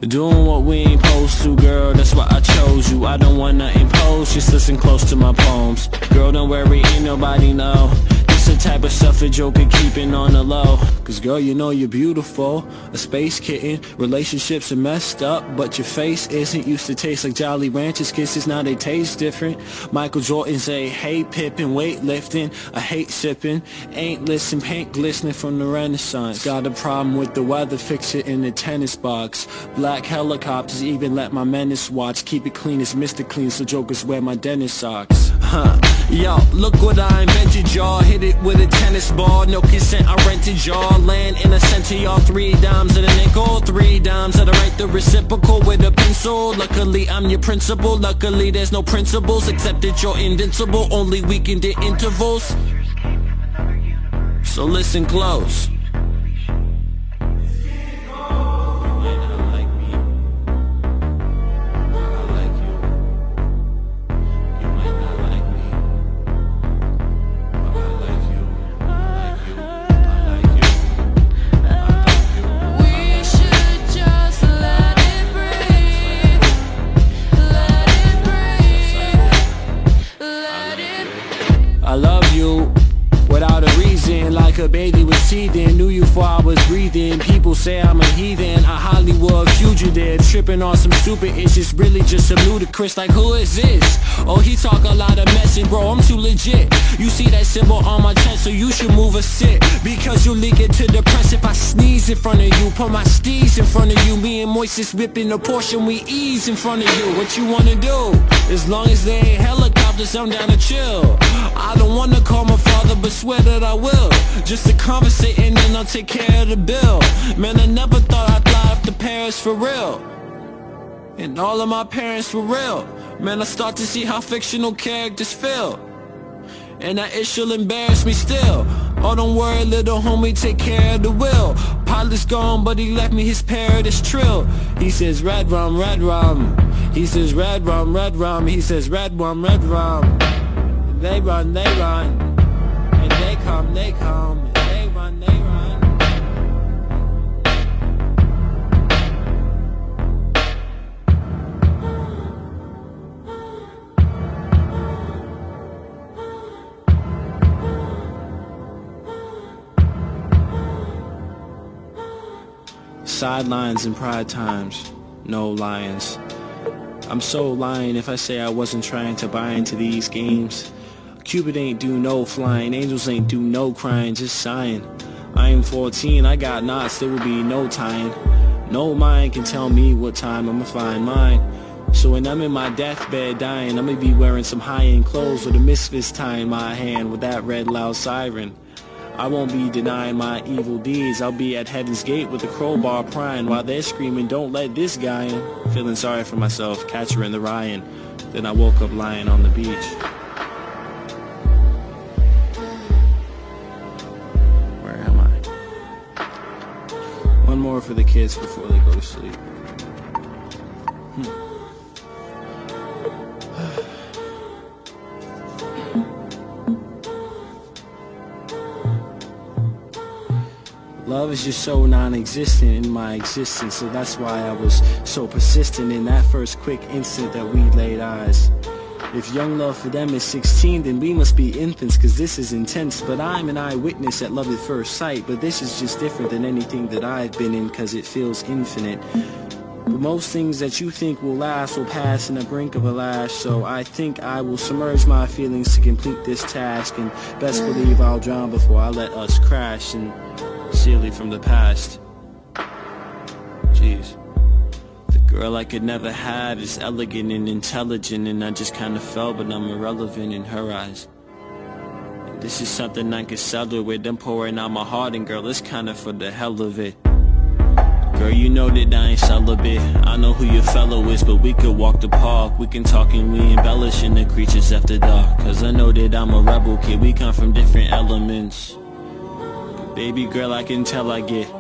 Doing what we ain't supposed to, girl, that's why I chose you. I don't wanna impose, just listen close to my poems. Girl, don't worry, ain't nobody know. This the type of stuff a joker keeping on the low. Cause girl, you know you're beautiful, a space kitten. Relationships are messed up, but your face isn't. Used to taste like Jolly Ranchers kisses, now they taste different. Michael Jordan say, hey Pippin, weightlifting, I hate sipping. Ain't listen, paint glistening from the Renaissance. Got a problem with the weather, fix it in the tennis box. Black helicopters, even let my menace watch. Keep it clean as Mr. Clean, so jokers wear my dentist socks. Yo, look what I invented, y'all. Hit it with a tennis ball, no consent, I rented y'all. Land in a center, y'all. 3 dimes and a nickel, 3 dimes that I write the reciprocal with a pencil. Luckily I'm your principal, luckily there's no principles, except that you're invincible, only weekend at intervals. So listen close. I love you without a reason, like a baby was teething. Knew you before I was breathing. People say I'm a heathen, a Hollywood fugitive, tripping on some stupid issues, really just some ludicrous. Like who is this? Oh, he talk a lot of mess, and bro, I'm too legit. You see that symbol on my chest, so you should move a sit, because you'll leak it to the press if I sneeze in front of you. Put my steez in front of you, me and Moises whipping a portion, we ease in front of you. What you wanna do? As long as they ain't helicopters, I'm down to chill. I don't wanna call my father, but swear that I will. Just to conversate and then I'll take care of the bill. Man, I never thought I'd fly up to Paris for real, and all of my parents for real. Man, I start to see how fictional characters feel, and that it shall embarrass me still. Oh, don't worry, little homie, take care of the will. Pilot's gone, but he left me his parrot's trill. He says red rum, red rum. He says red rum, red rum. He says red rum, red rum. They run, and they come, and they run, they run. Sidelines and pride times, no lions. I'm so lying if I say I wasn't trying to buy into these games. Cupid ain't do no flying, angels ain't do no crying, just sighing. I am 14, I got knots, there will be no tying. No mind can tell me what time I'ma find mine. So when I'm in my deathbed dying, I'ma be wearing some high-end clothes with a misfits tie in my hand with that red loud siren. I won't be denying my evil deeds, I'll be at heaven's gate with a crowbar prying while they're screaming, don't let this guy in. Feeling sorry for myself, catcher in the Ryan. Then I woke up lying on the beach. One more for the kids before they go to sleep. Love is just so non-existent in my existence, so that's why I was so persistent in that first quick instant that we laid eyes. If young love for them is 16, then we must be infants, cause this is intense. But I'm an eyewitness at love at first sight, but this is just different than anything that I've been in, cause it feels infinite. But most things that you think will last will pass in the brink of a lash, so I think I will submerge my feelings to complete this task, and best believe I'll drown before I let us crash, and sincerely from the past. Jeez. Girl I could never have is elegant and intelligent, and I just kinda fell, but I'm irrelevant in her eyes. And this is something I could settle with, I'm pouring out my heart, and girl, it's kinda for the hell of it. Girl, you know that I ain't celibate, I know who your fellow is, but we could walk the park, we can talk and we embellish in the creatures after dark. Cause I know that I'm a rebel kid, we come from different elements. But baby girl, I can tell I get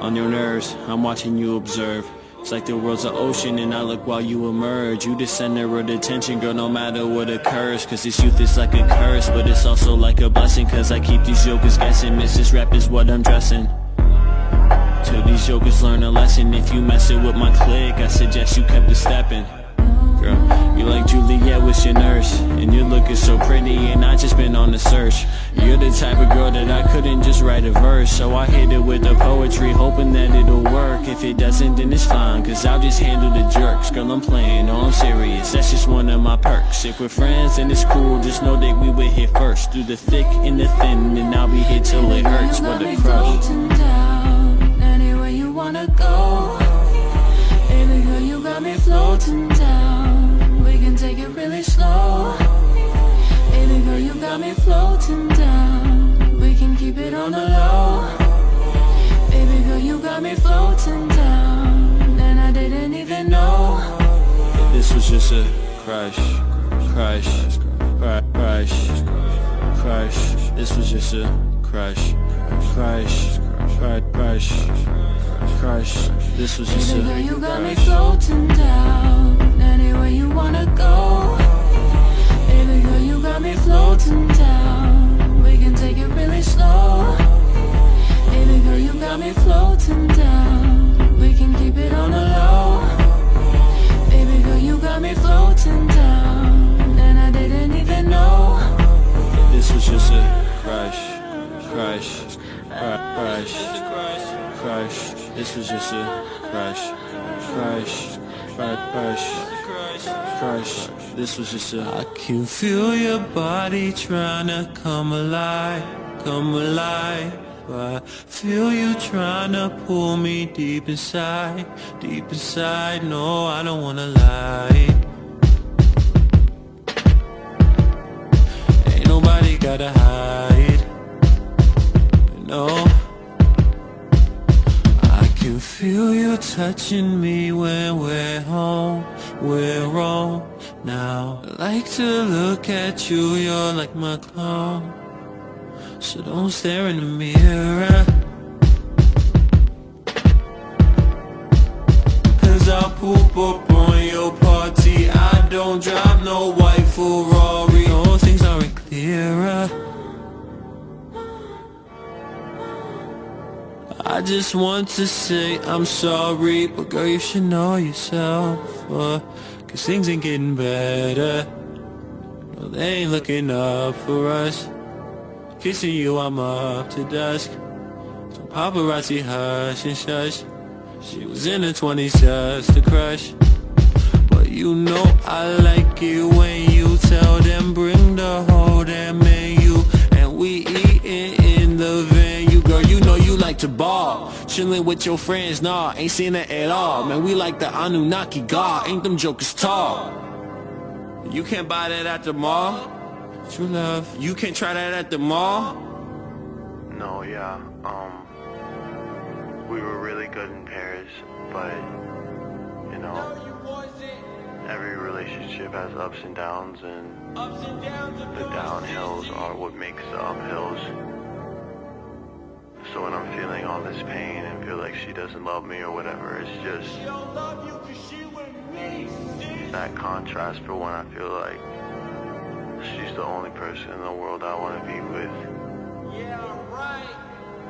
on your nerves, I'm watching you observe. It's like the world's an ocean and I look while you emerge. You the center of attention, girl, no matter what occurs. Cause this youth is like a curse, but it's also like a blessing. Cause I keep these jokers guessing, Mrs. Rap is what I'm dressing. Till these jokers learn a lesson. If you messing with my clique, I suggest you kept it stepping. Girl, you like Juliet with your nurse, and you're looking so pretty, and I just been on the search. You're the type of girl that I couldn't just write a verse, so I hit it with the poetry, hoping that it'll work. If it doesn't, then it's fine, cause I'll just handle the jerks. Girl, I'm playing, no, I'm serious, that's just one of my perks. If we're friends, then it's cool, just know that we would hit first. Through the thick and the thin, and I'll be here till it hurts. What a crush. Anywhere you wanna go, baby girl, you got me floating down. We can take it really slow. Baby girl, you got me floating down. We can keep it on the low. Baby girl, you got me floating down, and I didn't even know that this was just a crush, crush, crush, crush. This was just a crush, crush, crush, crush. This was just a baby girl, you got me floating down. Anywhere you wanna go, baby girl, you got me floating down. We can take it really slow. Baby girl, you got me floating down. We can keep it on the low. Baby girl, you got me floating down, and I didn't even know that this was just a crush, crush, crush, crush. This was just a crush, crush, crush, crush. This was just a. I can feel your body tryna come alive, come alive. I feel you tryna pull me deep inside, deep inside. No, I don't wanna lie. Ain't nobody gotta hide. No, I can feel you touching me when we're home, we're home now. I like to look at you, you're like my clone, so don't stare in the mirror, cause I'll poop up on your party. I don't drive no white Ferrari. No, things aren't clearer. I just want to say I'm sorry, but girl, you should know yourself, cause things ain't getting better. No, they ain't looking up for us. Kissing you, I'm up to dusk. So paparazzi hush and shush. She was in her 20s just to crush. But you know I like it when you tell them bring the whole damn menu, and we eatin' in the venue. Girl, you know you like to ball, chillin' with your friends, nah, ain't seen it at all. Man, we like the Anunnaki God, ain't them jokers tall. You can't buy that at the mall. True love, you can't try that at the mall? No, yeah, we were really good in pairs, but, you know, every relationship has ups and downs, and the downhills are what makes the uphills. So when I'm feeling all this pain and feel like she doesn't love me or whatever, it's just that contrast for when I feel like she's the only person in the world I want to be with. Yeah, right.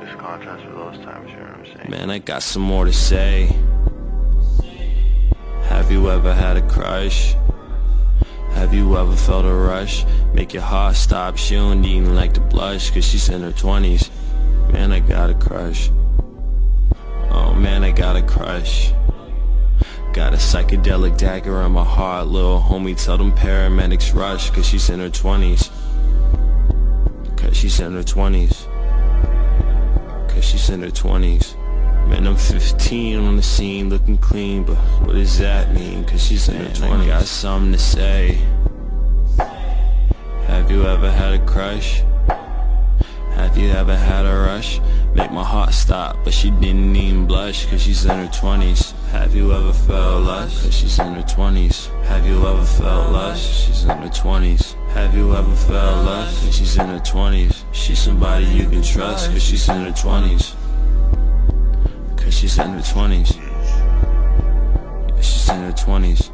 This contrast for those times, you know what I'm saying? Man, I got some more to say. Have you ever had a crush? Have you ever felt a rush? Make your heart stop, she don't even like to blush, cause she's in her 20s. Man, I got a crush. Oh man, I got a crush. Got a psychedelic dagger in my heart, little homie, tell them paramedics rush, cause she's in her 20s. Cause she's in her 20s. Cause she's in her 20s. Man, I'm 15 on the scene, looking clean, but what does that mean? Cause she's in her 20s. I got something to say. Have you ever had a crush? Have you ever had a rush? Make my heart stop, but she didn't even blush, cause she's in her 20s. Have you ever felt lust? Cause she's in her 20s. Have you ever felt lust? She's in her 20s. Have you ever felt lust? Cause she's in her 20s. She's somebody you can trust, cause she's in her 20s. Cause she's in her 20s. Yeah, she's in her 20s.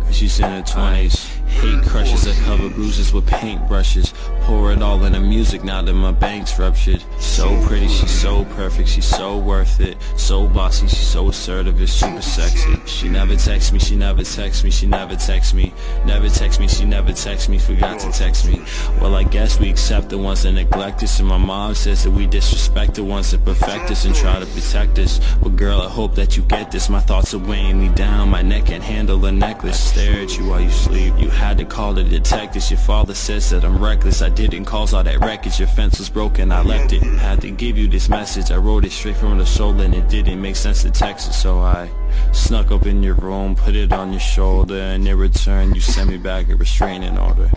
Cause she's in her 20s. Hate crushes, I cover bruises with paintbrushes. Pour it all in the music now that my bank's ruptured. So pretty, she's so perfect, she's so worth it. So bossy, she's so assertive, it's super sexy. She never texts me, she never texts me, she never texts me. Never text me, she never texts me, forgot to text me. Well, I guess we accept the ones that neglect us, and my mom says that we disrespect the ones that perfect us and try to protect us. But girl, I hope that you get this, my thoughts are weighing me down. My neck can't handle a necklace. Stare at you while you sleep. You had to call the detectives. Your father says that I'm reckless. I didn't cause all that wreckage. Your fence was broken, I left it. Had to give you this message. I wrote it straight from the soul, and it didn't make sense to text it. So I snuck up in your room, put it on your shoulder, and in return you sent me back a restraining order.